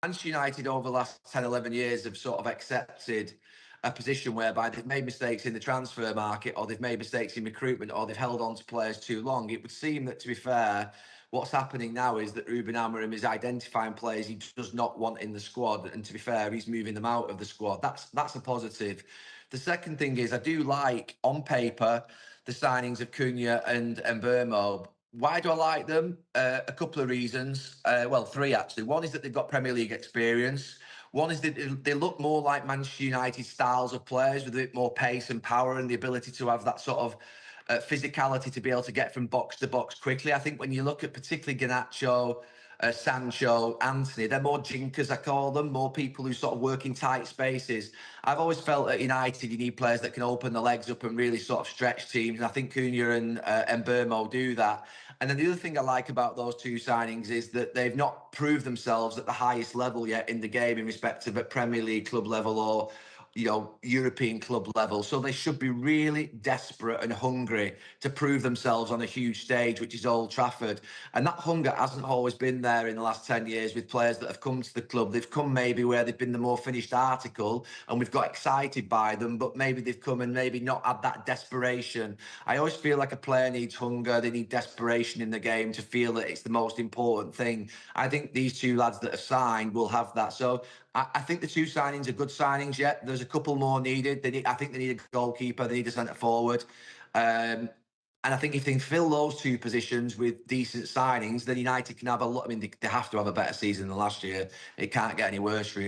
Manchester United over the last 10, 11 years have sort of accepted a position whereby they've made mistakes in the transfer market, or they've made mistakes in recruitment, or they've held on to players too long. It would seem that, to be fair, what's happening now is that Ruben Amorim is identifying players he does not want in the squad, and to be fair, he's moving them out of the squad. That's a positive. The second thing is I do like, on paper, the signings of Cunha and Burmo. Why do I like them? A couple of reasons. Well, three actually. One is that they've got Premier League experience. One is that they look more like Manchester United styles of players with a bit more pace and power and the ability to have that sort of physicality to be able to get from box to box quickly. I think when you look at particularly Garnacho, Sancho, Anthony, they're more jinkers, I call them, more people who sort of work in tight spaces. I've always felt at United you need players that can open the legs up and really sort of stretch teams, and I think Cunha and Burmo do that. And then the other thing I like about those two signings is that they've not proved themselves at the highest level yet in the game in respect of at Premier League club level or European club level. So they should be really desperate and hungry to prove themselves on a huge stage, which is Old Trafford. And that hunger hasn't always been there in the last 10 years with players that have come to the club. They've come maybe where they've been the more finished article and we've got excited by them, but maybe they've come and maybe not had that desperation. I always feel like a player needs hunger. They need desperation in the game to feel that it's the most important thing. I think these two lads that have signed will have that. So I think the two signings are good signings yet. There's a couple more needed. I think they need a goalkeeper. They need a centre forward. And I think if they can fill those two positions with decent signings, then United can have a lot. I mean, they have to have a better season than last year. It can't get any worse, really.